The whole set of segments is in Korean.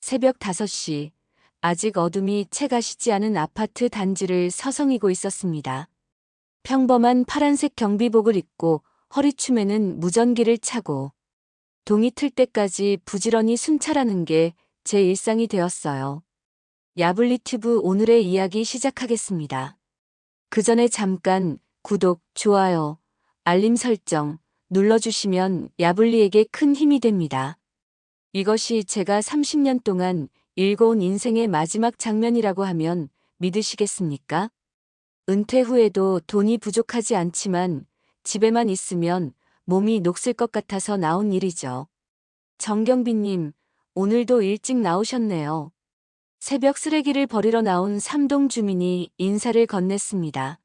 새벽 5시, 아직 어둠이 채 가시지 않은 아파트 단지를 서성이고 있었습니다. 평범한 파란색 경비복을 입고 허리춤에는 무전기를 차고 동이 틀 때까지 부지런히 순찰하는 게 제 일상이 되었어요. 야블리튜브 오늘의 이야기 시작하겠습니다. 그 전에 잠깐 구독, 좋아요, 알림 설정 눌러주시면 야블리에게 큰 힘이 됩니다. 이것이 제가 30년 동안 읽어온 인생의 마지막 장면이라고 하면 믿으시겠습니까? 은퇴 후에도 돈이 부족하지 않지만 집에만 있으면 몸이 녹슬 것 같아서 나온 일이죠. 정경빈님, 오늘도 일찍 나오셨네요. 새벽 쓰레기를 버리러 나온 3동 주민이 인사를 건넸습니다.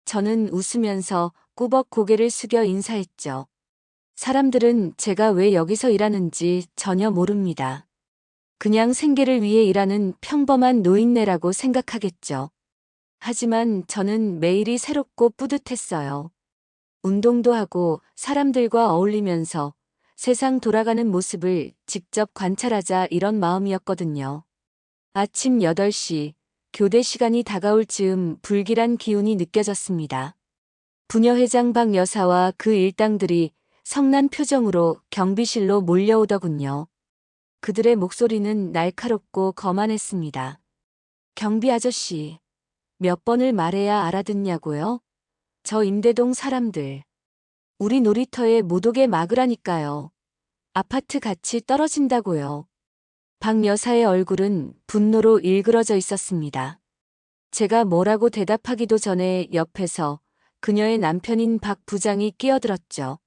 저는 웃으면서 꾸벅 고개를 숙여 인사했죠. 사람들은 제가 왜 여기서 일하는지 전혀 모릅니다. 그냥 생계를 위해 일하는 평범한 노인네라고 생각하겠죠. 하지만 저는 매일이 새롭고 뿌듯했어요. 운동도 하고 사람들과 어울리면서 세상 돌아가는 모습을 직접 관찰하자 이런 마음이었거든요. 아침 8시, 교대 시간이 다가올 즈음 불길한 기운이 느껴졌습니다. 부녀회장 박 여사와 그 일당들이 성난 표정으로 경비실로 몰려오더군요. 그들의 목소리는 날카롭고 거만했습니다. 경비 아저씨, 몇 번을 말해야 알아듣냐고요? 저 임대동 사람들. 우리 놀이터에 못 오게 막으라니까요. 아파트 가치 떨어진다고요. 박 여사의 얼굴은 분노로 일그러져 있었습니다. 제가 뭐라고 대답하기도 전에 옆에서 그녀의 남편인 박 부장이 끼어들었죠.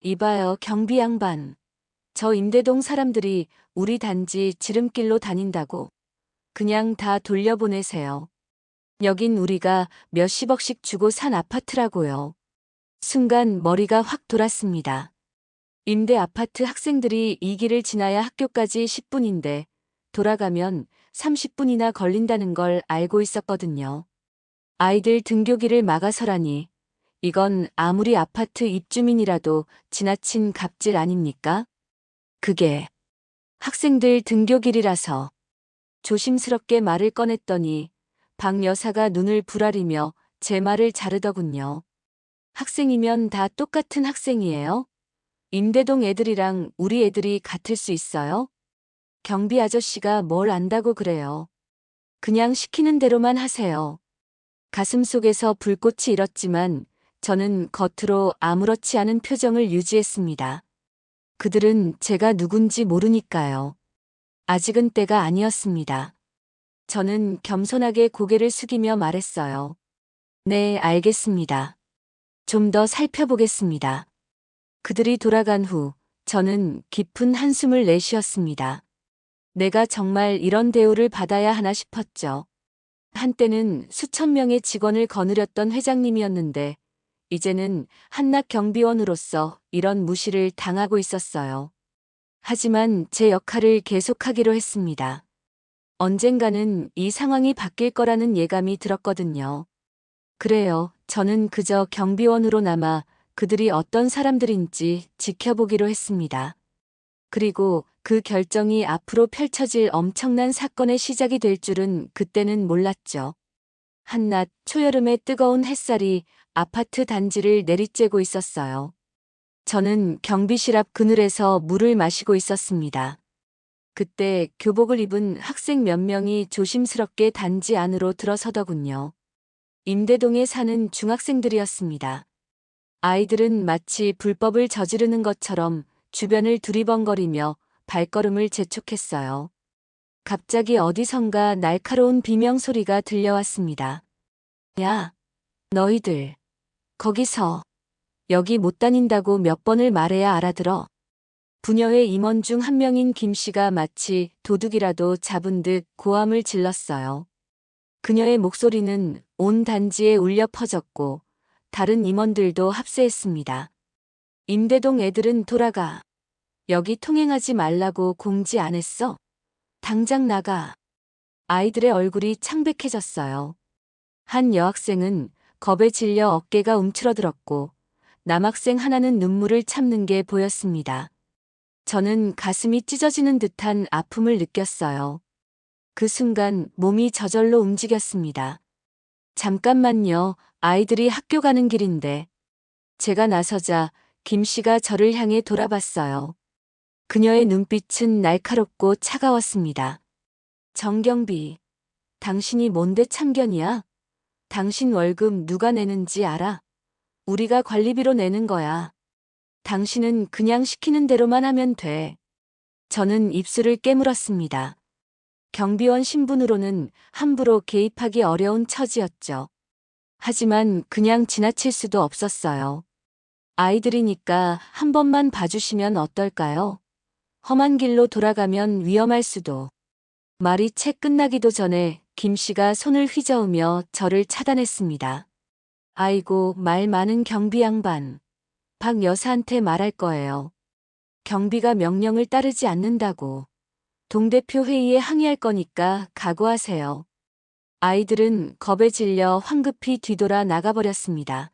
이봐요, 경비 양반. 저 임대동 사람들이 우리 단지 지름길로 다닌다고. 그냥 다 돌려보내세요. 여긴 우리가 몇십억씩 주고 산 아파트라고요. 순간 머리가 확 돌았습니다. 임대 아파트 학생들이 이 길을 지나야 학교까지 10분인데 돌아가면 30분이나 걸린다는 걸 알고 있었거든요. 아이들 등교길을 막아서라니 이건 아무리 아파트 입주민이라도 지나친 갑질 아닙니까? 그게 학생들 등교길이라서 조심스럽게 말을 꺼냈더니 박 여사가 눈을 부라리며 제 말을 자르더군요. 학생이면 다 똑같은 학생이에요? 임대동 애들이랑 우리 애들이 같을 수 있어요? 경비 아저씨가 뭘 안다고 그래요. 그냥 시키는 대로만 하세요. 가슴속에서 불꽃이 일었지만 저는 겉으로 아무렇지 않은 표정을 유지했습니다. 그들은 제가 누군지 모르니까요. 아직은 때가 아니었습니다. 저는 겸손하게 고개를 숙이며 말했어요. 네, 알겠습니다. 좀 더 살펴보겠습니다. 그들이 돌아간 후 저는 깊은 한숨을 내쉬었습니다. 내가 정말 이런 대우를 받아야 하나 싶었죠. 한때는 수천 명의 직원을 거느렸던 회장님이었는데 이제는 한낱 경비원으로서 이런 무시를 당하고 있었어요. 하지만 제 역할을 계속하기로 했습니다. 언젠가는 이 상황이 바뀔 거라는 예감이 들었거든요. 그래요, 저는 그저 경비원으로 남아 그들이 어떤 사람들인지 지켜보기로 했습니다. 그리고 그 결정이 앞으로 펼쳐질 엄청난 사건의 시작이 될 줄은 그때는 몰랐죠. 한낮 초여름의 뜨거운 햇살이 아파트 단지를 내리쬐고 있었어요. 저는 경비실 앞 그늘에서 물을 마시고 있었습니다. 그때 교복을 입은 학생 몇 명이 조심스럽게 단지 안으로 들어서더군요. 임대동에 사는 중학생들이었습니다. 아이들은 마치 불법을 저지르는 것처럼 주변을 두리번거리며 발걸음을 재촉했어요. 갑자기 어디선가 날카로운 비명 소리가 들려왔습니다. 야, 너희들, 거기서, 여기 못 다닌다고 몇 번을 말해야 알아들어. 부녀의 임원 중 한 명인 김 씨가 마치 도둑이라도 잡은 듯 고함을 질렀어요. 그녀의 목소리는 온 단지에 울려 퍼졌고 다른 임원들도 합세했습니다. 임대동 애들은 돌아가. 여기 통행하지 말라고 공지 안 했어? 당장 나가. 아이들의 얼굴이 창백해졌어요. 한 여학생은 겁에 질려 어깨가 움츠러들었고 남학생 하나는 눈물을 참는 게 보였습니다. 저는 가슴이 찢어지는 듯한 아픔을 느꼈어요. 그 순간 몸이 저절로 움직였습니다. 잠깐만요. 아이들이 학교 가는 길인데. 제가 나서자 김 씨가 저를 향해 돌아봤어요. 그녀의 눈빛은 날카롭고 차가웠습니다. 정경비, 당신이 뭔데 참견이야? 당신 월급 누가 내는지 알아? 우리가 관리비로 내는 거야. 당신은 그냥 시키는 대로만 하면 돼. 저는 입술을 깨물었습니다. 경비원 신분으로는 함부로 개입하기 어려운 처지였죠. 하지만 그냥 지나칠 수도 없었어요. 아이들이니까 한 번만 봐주시면 어떨까요? 험한 길로 돌아가면 위험할 수도. 말이 채 끝나기도 전에 김 씨가 손을 휘저으며 저를 차단했습니다. 아이고, 말 많은 경비 양반. 박 여사한테 말할 거예요. 경비가 명령을 따르지 않는다고. 동대표 회의에 항의할 거니까 각오하세요. 아이들은 겁에 질려 황급히 뒤돌아 나가버렸습니다.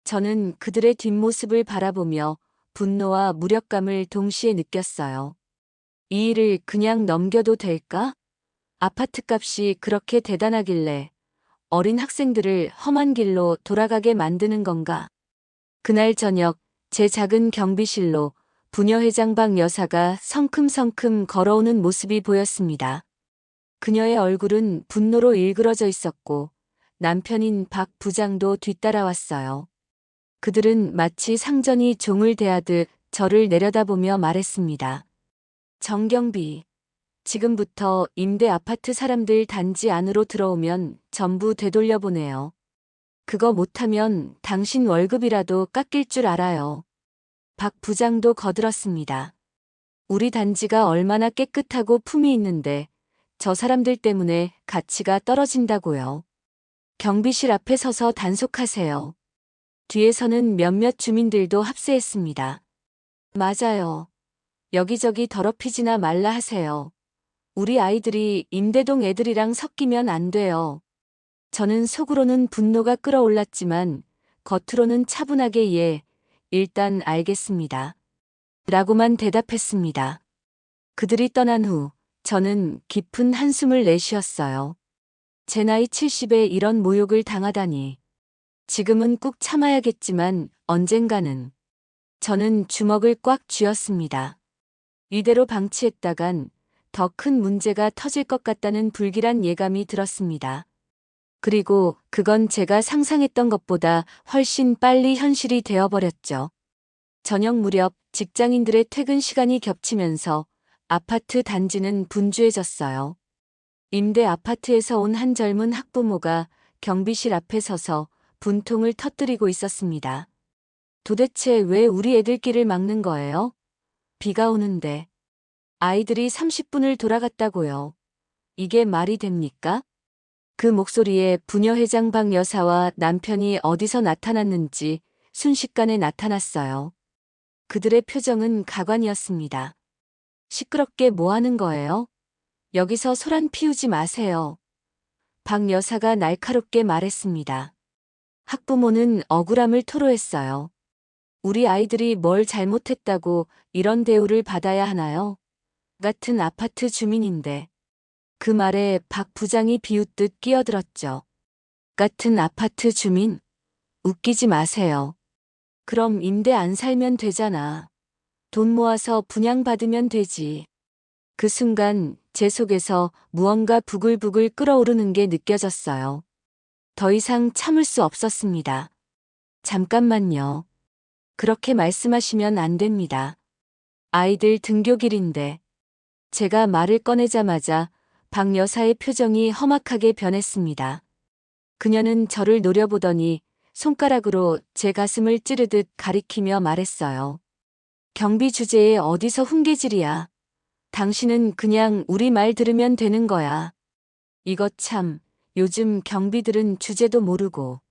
저는 그들의 뒷모습을 바라보며 분노와 무력감을 동시에 느꼈어요. 이 일을 그냥 넘겨도 될까? 아파트 값이 그렇게 대단하길래 어린 학생들을 험한 길로 돌아가게 만드는 건가? 그날 저녁 제 작은 경비실로 부녀회장 박 여사가 성큼성큼 걸어오는 모습이 보였습니다. 그녀의 얼굴은 분노로 일그러져 있었고 남편인 박 부장도 뒤따라왔어요. 그들은 마치 상전이 종을 대하듯 저를 내려다보며 말했습니다. 정경비, 지금부터 임대 아파트 사람들 단지 안으로 들어오면 전부 되돌려보내요. 그거 못하면 당신 월급이라도 깎일 줄 알아요. 박 부장도 거들었습니다. 우리 단지가 얼마나 깨끗하고 품이 있는데 저 사람들 때문에 가치가 떨어진다고요. 경비실 앞에 서서 단속하세요. 뒤에서는 몇몇 주민들도 합세했습니다. 맞아요. 여기저기 더럽히지나 말라 하세요. 우리 아이들이 임대동 애들이랑 섞이면 안 돼요. 저는 속으로는 분노가 끓어올랐지만 겉으로는 차분하게 예, 일단 알겠습니다. 라고만 대답했습니다. 그들이 떠난 후 저는 깊은 한숨을 내쉬었어요. 제 나이 70에 이런 모욕을 당하다니. 지금은 꾹 참아야겠지만 언젠가는. 저는 주먹을 꽉 쥐었습니다. 이대로 방치했다간 더 큰 문제가 터질 것 같다는 불길한 예감이 들었습니다. 그리고 그건 제가 상상했던 것보다 훨씬 빨리 현실이 되어버렸죠. 저녁 무렵 직장인들의 퇴근 시간이 겹치면서 아파트 단지는 분주해졌어요. 임대 아파트에서 온 한 젊은 학부모가 경비실 앞에 서서 분통을 터뜨리고 있었습니다. 도대체 왜 우리 애들길을 막는 거예요? 비가 오는데. 아이들이 30분을 돌아갔다고요. 이게 말이 됩니까? 그 목소리에 부녀회장 박 여사와 남편이 어디서 나타났는지 순식간에 나타났어요. 그들의 표정은 가관이었습니다. 시끄럽게 뭐 하는 거예요? 여기서 소란 피우지 마세요. 박 여사가 날카롭게 말했습니다. 학부모는 억울함을 토로했어요. 우리 아이들이 뭘 잘못했다고 이런 대우를 받아야 하나요? 같은 아파트 주민인데. 그 말에 박 부장이 비웃듯 끼어들었죠. 같은 아파트 주민? 웃기지 마세요. 그럼 임대 안 살면 되잖아. 돈 모아서 분양받으면 되지. 그 순간 제 속에서 무언가 부글부글 끓어오르는 게 느껴졌어요. 더 이상 참을 수 없었습니다. 잠깐만요. 그렇게 말씀하시면 안 됩니다. 아이들 등교길인데. 제가 말을 꺼내자마자 박 여사의 표정이 험악하게 변했습니다. 그녀는 저를 노려보더니 손가락으로 제 가슴을 찌르듯 가리키며 말했어요. 경비 주제에 어디서 훈계질이야. 당신은 그냥 우리 말 들으면 되는 거야. 이거 참, 요즘 경비들은 주제도 모르고.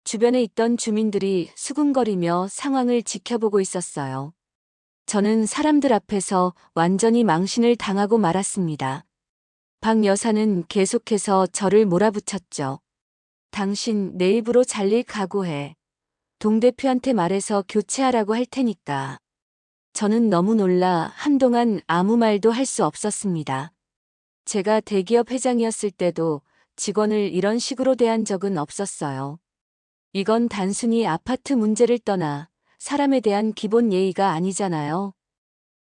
주변에 있던 주민들이 수군거리며 상황을 지켜보고 있었어요. 저는 사람들 앞에서 완전히 망신을 당하고 말았습니다. 박 여사는 계속해서 저를 몰아붙였죠. 당신 내 입으로 잘릴 각오해. 동 대표한테 말해서 교체하라고 할 테니까. 저는 너무 놀라 한동안 아무 말도 할 수 없었습니다. 제가 대기업 회장이었을 때도 직원을 이런 식으로 대한 적은 없었어요. 이건 단순히 아파트 문제를 떠나 사람에 대한 기본 예의가 아니잖아요.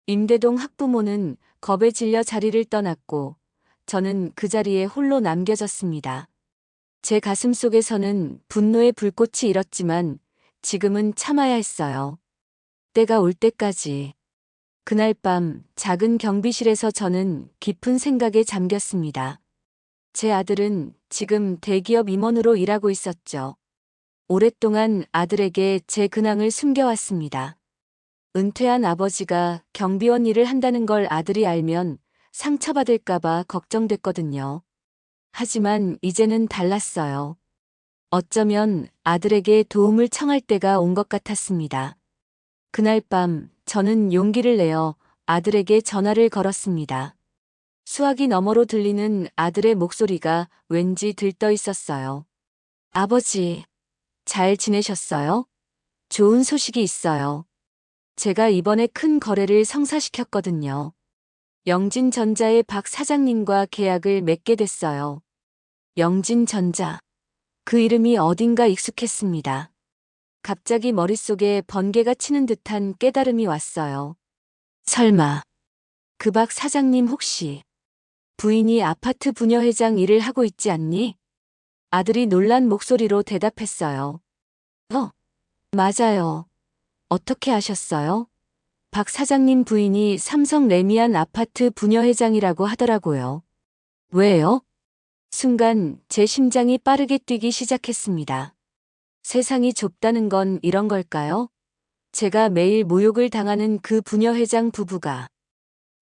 임대동 학부모는 겁에 질려 자리를 떠났고 저는 그 자리에 홀로 남겨졌습니다. 제 가슴 속에서는 분노의 불꽃이 일었지만 지금은 참아야 했어요. 때가 올 때까지. 그날 밤 작은 경비실에서 저는 깊은 생각에 잠겼습니다. 제 아들은 지금 대기업 임원으로 일하고 있었죠. 오랫동안 아들에게 제 근황을 숨겨왔습니다. 은퇴한 아버지가 경비원 일을 한다는 걸 아들이 알면 상처받을까봐 걱정됐거든요. 하지만 이제는 달랐어요. 어쩌면 아들에게 도움을 청할 때가 온 것 같았습니다. 그날 밤 저는 용기를 내어 아들에게 전화를 걸었습니다. 수화기 너머로 들리는 아들의 목소리가 왠지 들떠 있었어요. 아버지, 잘 지내셨어요? 좋은 소식이 있어요. 제가 이번에 큰 거래를 성사시켰거든요. 영진전자의 박 사장님과 계약을 맺게 됐어요. 영진전자. 그 이름이 어딘가 익숙했습니다. 갑자기 머릿속에 번개가 치는 듯한 깨달음이 왔어요. 설마, 그 박 사장님 혹시 부인이 아파트 부녀회장 일을 하고 있지 않니? 아들이 놀란 목소리로 대답했어요. 맞아요. 어떻게 아셨어요? 박 사장님 부인이 삼성 레미안 아파트 부녀회장이라고 하더라고요. 왜요? 순간 제 심장이 빠르게 뛰기 시작했습니다. 세상이 좁다는 건 이런 걸까요? 제가 매일 모욕을 당하는 그 부녀회장 부부가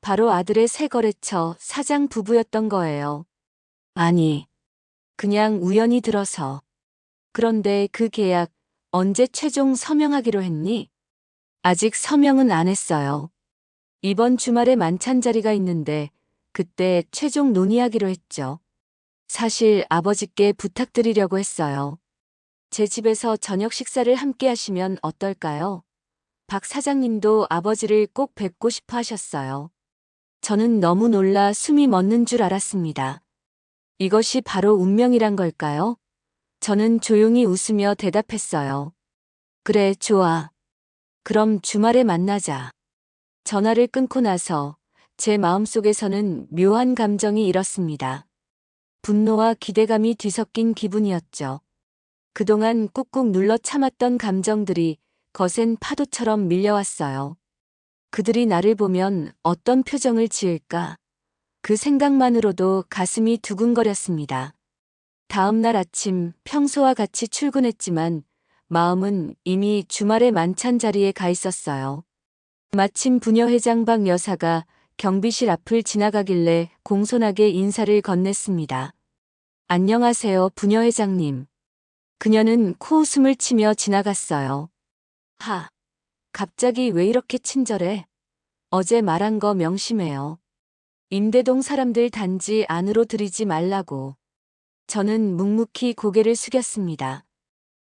바로 아들의 새 거래처 사장 부부였던 거예요. 아니, 그냥 우연히 들어서. 그런데 그 계약 언제 최종 서명하기로 했니? 아직 서명은 안 했어요. 이번 주말에 만찬 자리가 있는데 그때 최종 논의하기로 했죠. 사실 아버지께 부탁드리려고 했어요. 제 집에서 저녁 식사를 함께 하시면 어떨까요? 박 사장님도 아버지를 꼭 뵙고 싶어 하셨어요. 저는 너무 놀라 숨이 멎는 줄 알았습니다. 이것이 바로 운명이란 걸까요? 저는 조용히 웃으며 대답했어요. 그래, 좋아. 그럼 주말에 만나자. 전화를 끊고 나서 제 마음속에서는 묘한 감정이 일었습니다. 분노와 기대감이 뒤섞인 기분이었죠. 그동안 꾹꾹 눌러 참았던 감정들이 거센 파도처럼 밀려왔어요. 그들이 나를 보면 어떤 표정을 지을까? 그 생각만으로도 가슴이 두근거렸습니다. 다음 날 아침 평소와 같이 출근했지만 마음은 이미 주말의 만찬 자리에 가 있었어요. 마침 부녀회장 박 여사가 경비실 앞을 지나가길래 공손하게 인사를 건넸습니다. 안녕하세요, 부녀회장님. 그녀는 코웃음을 치며 지나갔어요. 갑자기 왜 이렇게 친절해? 어제 말한 거 명심해요. 임대동 사람들 단지 안으로 들이지 말라고. 저는 묵묵히 고개를 숙였습니다.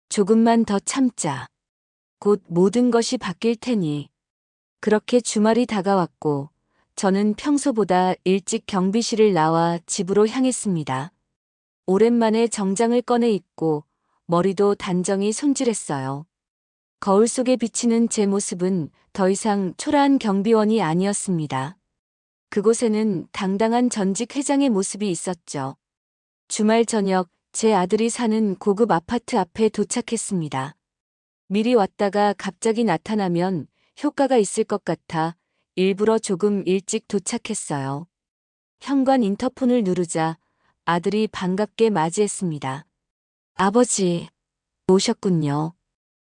조금만 더 참자. 곧 모든 것이 바뀔 테니. 그렇게 주말이 다가왔고 저는 평소보다 일찍 경비실을 나와 집으로 향했습니다. 오랜만에 정장을 꺼내 입고 머리도 단정히 손질했어요. 거울 속에 비치는 제 모습은 더 이상 초라한 경비원이 아니었습니다. 그곳에는 당당한 전직 회장의 모습이 있었죠. 주말 저녁 제 아들이 사는 고급 아파트 앞에 도착했습니다. 미리 왔다가 갑자기 나타나면 효과가 있을 것 같아 일부러 조금 일찍 도착했어요. 현관 인터폰을 누르자 아들이 반갑게 맞이했습니다. 아버지, 오셨군요.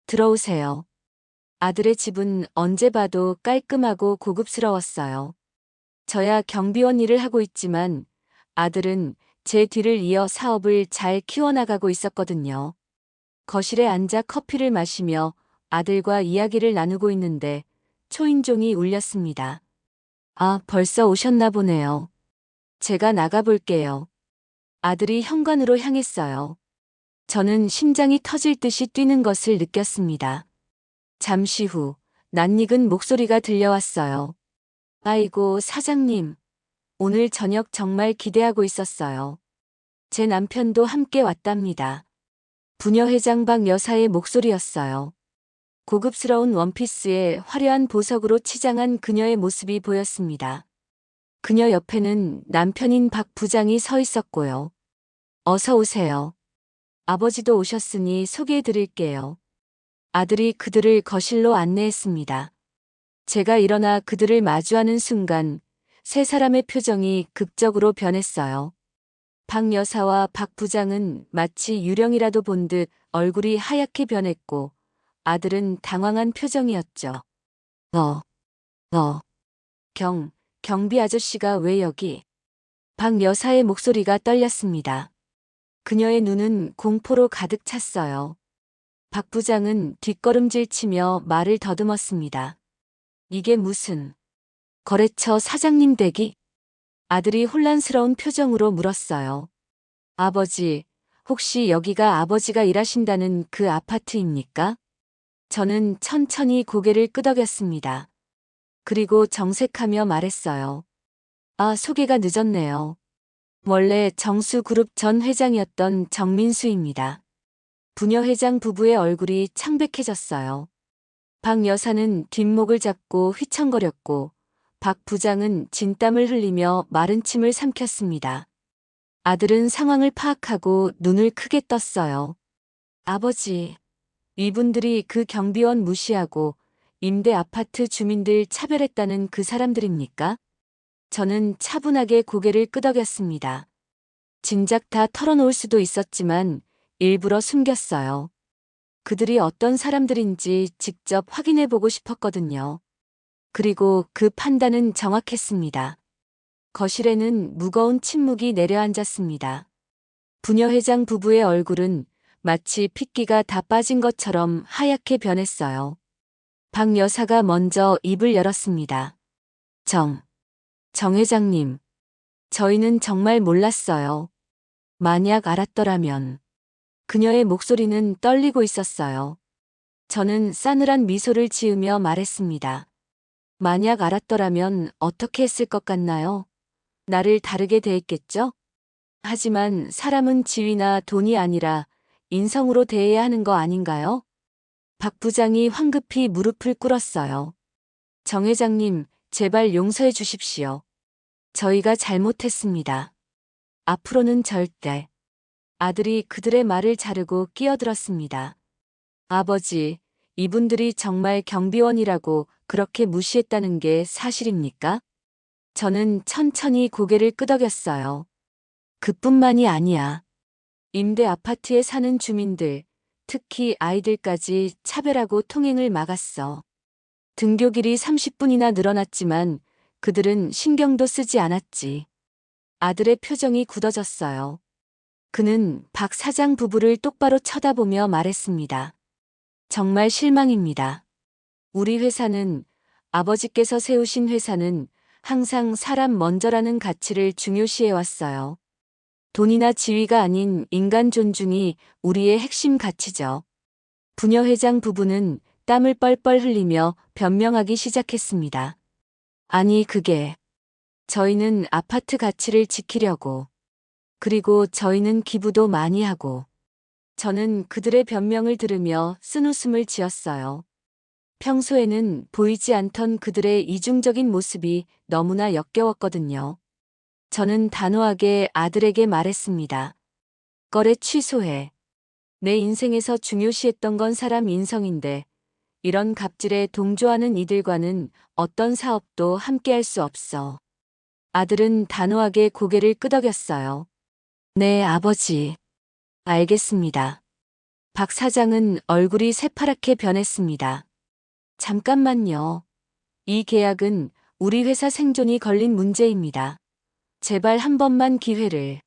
들어오세요. 아들의 집은 언제 봐도 깔끔하고 고급스러웠어요. 저야 경비원 일을 하고 있지만 아들은 제 뒤를 이어 사업을 잘 키워나가고 있었거든요. 거실에 앉아 커피를 마시며 아들과 이야기를 나누고 있는데 초인종이 울렸습니다. 벌써 오셨나 보네요. 제가 나가볼게요. 아들이 현관으로 향했어요. 저는 심장이 터질 듯이 뛰는 것을 느꼈습니다. 잠시 후 낯익은 목소리가 들려왔어요. 아이고, 사장님. 오늘 저녁 정말 기대하고 있었어요. 제 남편도 함께 왔답니다. 부녀회장 박 여사의 목소리였어요. 고급스러운 원피스에 화려한 보석으로 치장한 그녀의 모습이 보였습니다. 그녀 옆에는 남편인 박 부장이 서 있었고요. 어서 오세요. 아버지도 오셨으니 소개해 드릴게요. 아들이 그들을 거실로 안내했습니다. 제가 일어나 그들을 마주하는 순간 세 사람의 표정이 극적으로 변했어요. 박 여사와 박 부장은 마치 유령이라도 본 듯 얼굴이 하얗게 변했고 아들은 당황한 표정이었죠. 너, 경비 아저씨가 왜 여기? 박 여사의 목소리가 떨렸습니다. 그녀의 눈은 공포로 가득 찼어요. 박 부장은 뒷걸음질 치며 말을 더듬었습니다. 이게 무슨 거래처 사장님 댁이? 아들이 혼란스러운 표정으로 물었어요. 아버지, 혹시 여기가 아버지가 일하신다는 그 아파트입니까? 저는 천천히 고개를 끄덕였습니다. 그리고 정색하며 말했어요. 아, 소개가 늦었네요. 원래 정수그룹 전 회장이었던 정민수입니다. 부녀회장 부부의 얼굴이 창백해졌어요. 박 여사는 뒷목을 잡고 휘청거렸고 박 부장은 진땀을 흘리며 마른 침을 삼켰습니다. 아들은 상황을 파악하고 눈을 크게 떴어요. 아버지, 이분들이 그 경비원 무시하고 임대 아파트 주민들 차별했다는 그 사람들입니까? 저는 차분하게 고개를 끄덕였습니다. 진작 다 털어놓을 수도 있었지만 일부러 숨겼어요. 그들이 어떤 사람들인지 직접 확인해보고 싶었거든요. 그리고 그 판단은 정확했습니다. 거실에는 무거운 침묵이 내려앉았습니다. 부녀회장 부부의 얼굴은 마치 핏기가 다 빠진 것처럼 하얗게 변했어요. 박 여사가 먼저 입을 열었습니다. 정 회장님, 저희는 정말 몰랐어요. 만약 알았더라면. 그녀의 목소리는 떨리고 있었어요. 저는 싸늘한 미소를 지으며 말했습니다. 만약 알았더라면 어떻게 했을 것 같나요? 나를 다르게 대했겠죠? 하지만 사람은 지위나 돈이 아니라 인성으로 대해야 하는 거 아닌가요? 박 부장이 황급히 무릎을 꿇었어요. 정 회장님, 제발 용서해 주십시오. 저희가 잘못했습니다. 앞으로는 절대. 아들이 그들의 말을 자르고 끼어들었습니다. 아버지, 이분들이 정말 경비원이라고 그렇게 무시했다는 게 사실입니까? 저는 천천히 고개를 끄덕였어요. 그뿐만이 아니야. 임대 아파트에 사는 주민들, 특히 아이들까지 차별하고 통행을 막았어. 등교길이 30분이나 늘어났지만 그들은 신경도 쓰지 않았지. 아들의 표정이 굳어졌어요. 그는 박 사장 부부를 똑바로 쳐다보며 말했습니다. 정말 실망입니다. 우리 회사는, 아버지께서 세우신 회사는 항상 사람 먼저라는 가치를 중요시해왔어요. 돈이나 지위가 아닌 인간 존중이 우리의 핵심 가치죠. 부녀회장 부부는 땀을 뻘뻘 흘리며 변명하기 시작했습니다. 아니, 그게 저희는 아파트 가치를 지키려고. 그리고 저희는 기부도 많이 하고. 저는 그들의 변명을 들으며 쓴웃음을 지었어요. 평소에는 보이지 않던 그들의 이중적인 모습이 너무나 역겨웠거든요. 저는 단호하게 아들에게 말했습니다. 거래 취소해. 내 인생에서 중요시했던 건 사람 인성인데 이런 갑질에 동조하는 이들과는 어떤 사업도 함께할 수 없어. 아들은 단호하게 고개를 끄덕였어요. 네, 아버지. 알겠습니다. 박 사장은 얼굴이 새파랗게 변했습니다. 잠깐만요. 이 계약은 우리 회사 생존이 걸린 문제입니다. 제발 한 번만 기회를.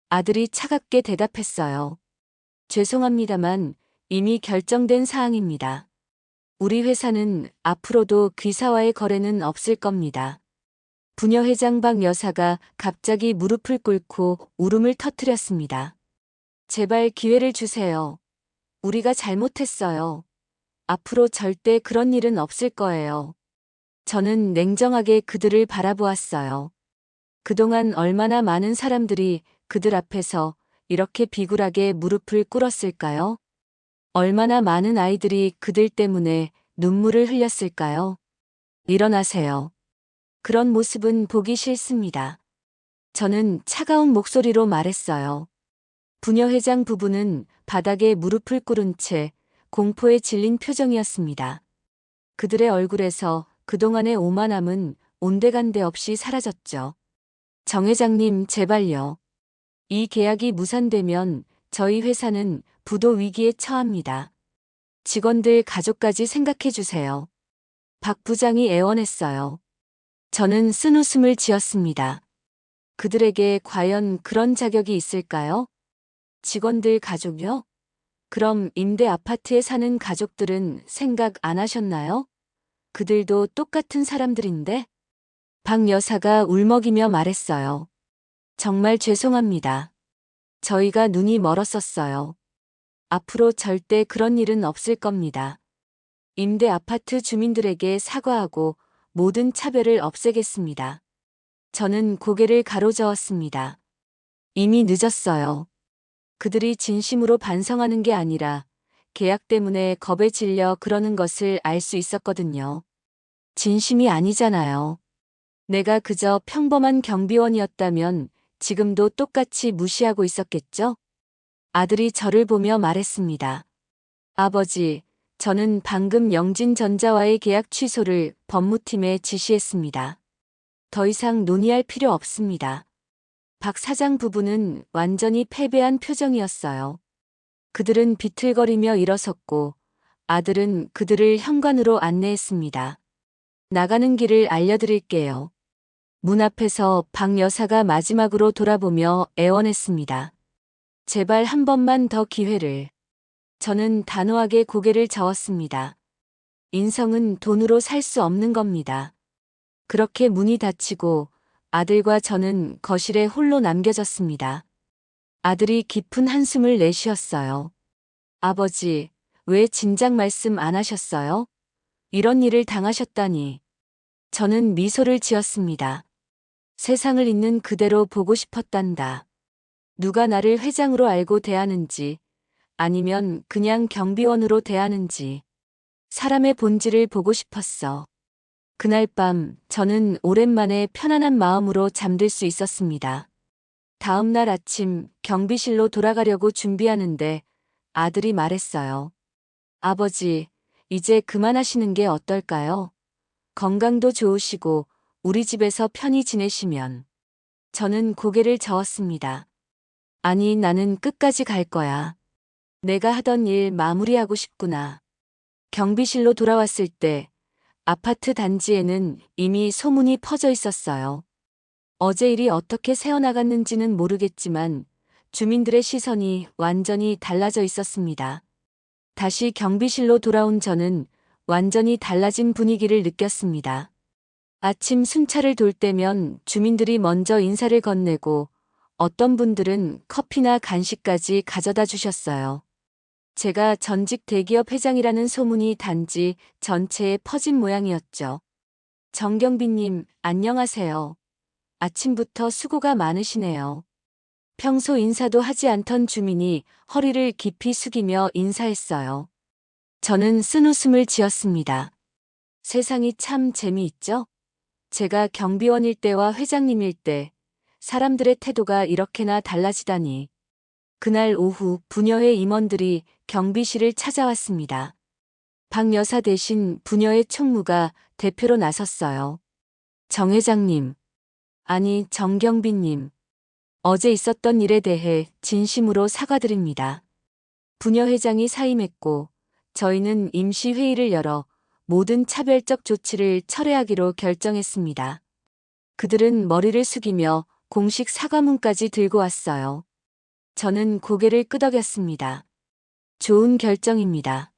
아들이 차갑게 대답했어요. 죄송합니다만 이미 결정된 사항입니다. 우리 회사는 앞으로도 귀사와의 거래는 없을 겁니다. 부녀회장 박 여사가 갑자기 무릎을 꿇고 울음을 터뜨렸습니다. 제발 기회를 주세요. 우리가 잘못했어요. 앞으로 절대 그런 일은 없을 거예요. 저는 냉정하게 그들을 바라보았어요. 그동안 얼마나 많은 사람들이 그들 앞에서 이렇게 비굴하게 무릎을 꿇었을까요? 얼마나 많은 아이들이 그들 때문에 눈물을 흘렸을까요? 일어나세요. 그런 모습은 보기 싫습니다. 저는 차가운 목소리로 말했어요. 부녀회장 부부는 바닥에 무릎을 꿇은 채 공포에 질린 표정이었습니다. 그들의 얼굴에서 그동안의 오만함은 온데간데 없이 사라졌죠. 정 회장님, 제발요. 이 계약이 무산되면 저희 회사는 부도 위기에 처합니다. 직원들 가족까지 생각해 주세요. 박 부장이 애원했어요. 저는 쓴웃음을 지었습니다. 그들에게 과연 그런 자격이 있을까요? 직원들 가족요? 그럼 임대 아파트에 사는 가족들은 생각 안 하셨나요? 그들도 똑같은 사람들인데? 박 여사가 울먹이며 말했어요. 정말 죄송합니다. 저희가 눈이 멀었었어요. 앞으로 절대 그런 일은 없을 겁니다. 임대 아파트 주민들에게 사과하고 모든 차별을 없애겠습니다. 저는 고개를 가로저었습니다. 이미 늦었어요. 그들이 진심으로 반성하는 게 아니라 계약 때문에 겁에 질려 그러는 것을 알 수 있었거든요. 진심이 아니잖아요. 내가 그저 평범한 경비원이었다면 지금도 똑같이 무시하고 있었겠죠? 아들이 저를 보며 말했습니다. 아버지, 저는 방금 영진전자와의 계약 취소를 법무팀에 지시했습니다. 더 이상 논의할 필요 없습니다. 박 사장 부부는 완전히 패배한 표정이었어요. 그들은 비틀거리며 일어섰고 아들은 그들을 현관으로 안내했습니다. 나가는 길을 알려드릴게요. 문 앞에서 박 여사가 마지막으로 돌아보며 애원했습니다. 제발 한 번만 더 기회를. 저는 단호하게 고개를 저었습니다. 인성은 돈으로 살 수 없는 겁니다. 그렇게 문이 닫히고 아들과 저는 거실에 홀로 남겨졌습니다. 아들이 깊은 한숨을 내쉬었어요. 아버지, 왜 진작 말씀 안 하셨어요? 이런 일을 당하셨다니. 저는 미소를 지었습니다. 세상을 있는 그대로 보고 싶었단다. 누가 나를 회장으로 알고 대하는지, 아니면 그냥 경비원으로 대하는지, 사람의 본질을 보고 싶었어. 그날 밤 저는 오랜만에 편안한 마음으로 잠들 수 있었습니다. 다음 날 아침 경비실로 돌아가려고 준비하는데 아들이 말했어요. 아버지, 이제 그만하시는 게 어떨까요? 건강도 좋으시고 우리 집에서 편히 지내시면. 저는 고개를 저었습니다. 아니, 나는 끝까지 갈 거야. 내가 하던 일 마무리하고 싶구나. 경비실로 돌아왔을 때 아파트 단지에는 이미 소문이 퍼져 있었어요. 어제 일이 어떻게 새어나갔는지는 모르겠지만 주민들의 시선이 완전히 달라져 있었습니다. 다시 경비실로 돌아온 저는 완전히 달라진 분위기를 느꼈습니다. 아침 순찰을 돌 때면 주민들이 먼저 인사를 건네고 어떤 분들은 커피나 간식까지 가져다 주셨어요. 제가 전직 대기업 회장이라는 소문이 단지 전체에 퍼진 모양이었죠. 정경빈님, 안녕하세요. 아침부터 수고가 많으시네요. 평소 인사도 하지 않던 주민이 허리를 깊이 숙이며 인사했어요. 저는 쓴웃음을 지었습니다. 세상이 참 재미있죠? 제가 경비원일 때와 회장님일 때 사람들의 태도가 이렇게나 달라지다니. 그날 오후 부녀회 임원들이 경비실을 찾아왔습니다. 박 여사 대신 부녀회 총무가 대표로 나섰어요. 정 회장님, 아니 정경빈님, 어제 있었던 일에 대해 진심으로 사과드립니다. 부녀회장이 사임했고 저희는 임시회의를 열어 모든 차별적 조치를 철회하기로 결정했습니다. 그들은 머리를 숙이며 공식 사과문까지 들고 왔어요. 저는 고개를 끄덕였습니다. 좋은 결정입니다.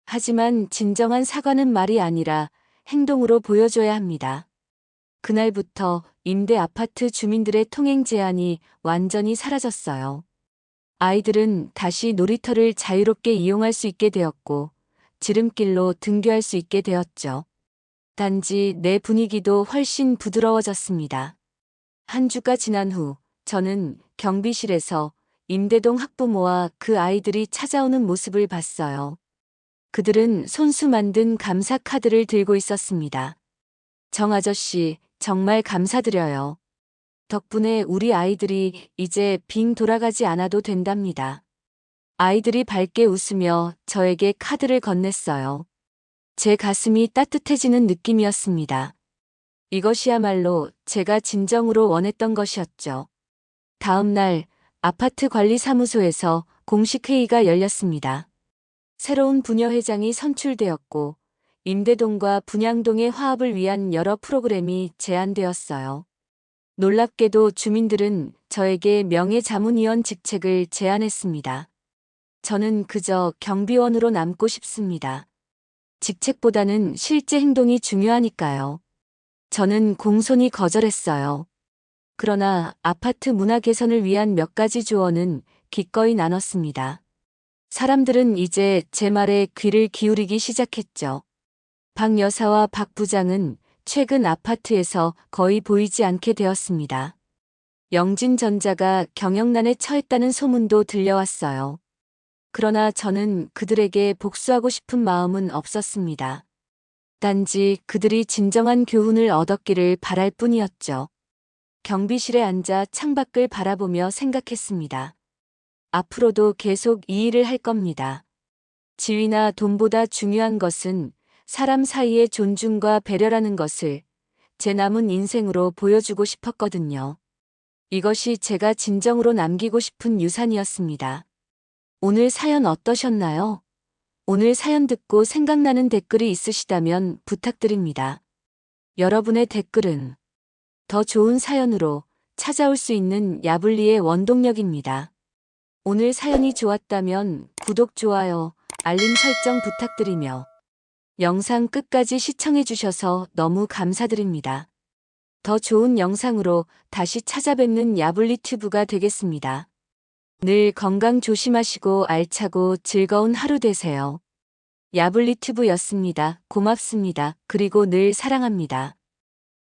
하지만 진정한 사과는 말이 아니라 행동으로 보여줘야 합니다. 그날부터 임대 아파트 주민들의 통행 제한이 완전히 사라졌어요. 아이들은 다시 놀이터를 자유롭게 이용할 수 있게 되었고, 지름길로 등교할 수 있게 되었죠. 단지 내 분위기도 훨씬 부드러워졌습니다. 한 주가 지난 후 저는 경비실에서 임대동 학부모와 그 아이들이 찾아오는 모습을 봤어요. 그들은 손수 만든 감사 카드를 들고 있었습니다. 정 아저씨, 정말 감사드려요. 덕분에 우리 아이들이 이제 빙 돌아가지 않아도 된답니다. 아이들이 밝게 웃으며 저에게 카드를 건넸어요. 제 가슴이 따뜻해지는 느낌이었습니다. 이것이야말로 제가 진정으로 원했던 것이었죠. 다음 날 아파트 관리사무소에서 공식 회의가 열렸습니다. 새로운 부녀회장이 선출되었고 임대동과 분양동의 화합을 위한 여러 프로그램이 제안되었어요. 놀랍게도 주민들은 저에게 명예자문위원 직책을 제안했습니다. 저는 그저 경비원으로 남고 싶습니다. 직책보다는 실제 행동이 중요하니까요. 저는 공손히 거절했어요. 그러나 아파트 문화 개선을 위한 몇 가지 조언은 기꺼이 나눴습니다. 사람들은 이제 제 말에 귀를 기울이기 시작했죠. 박 여사와 박 부장은 최근 아파트에서 거의 보이지 않게 되었습니다. 영진전자가 경영난에 처했다는 소문도 들려왔어요. 그러나 저는 그들에게 복수하고 싶은 마음은 없었습니다. 단지 그들이 진정한 교훈을 얻었기를 바랄 뿐이었죠. 경비실에 앉아 창밖을 바라보며 생각했습니다. 앞으로도 계속 이 일을 할 겁니다. 지위나 돈보다 중요한 것은 사람 사이의 존중과 배려라는 것을 제 남은 인생으로 보여주고 싶었거든요. 이것이 제가 진정으로 남기고 싶은 유산이었습니다. 오늘 사연 어떠셨나요? 오늘 사연 듣고 생각나는 댓글이 있으시다면 부탁드립니다. 여러분의 댓글은 더 좋은 사연으로 찾아올 수 있는 야불리의 원동력입니다. 오늘 사연이 좋았다면 구독, 좋아요, 알림 설정 부탁드리며 영상 끝까지 시청해주셔서 너무 감사드립니다. 더 좋은 영상으로 다시 찾아뵙는 야불리 튜브가 되겠습니다. 늘 건강 조심하시고 알차고 즐거운 하루 되세요. 야불리 튜브였습니다. 고맙습니다. 그리고 늘 사랑합니다.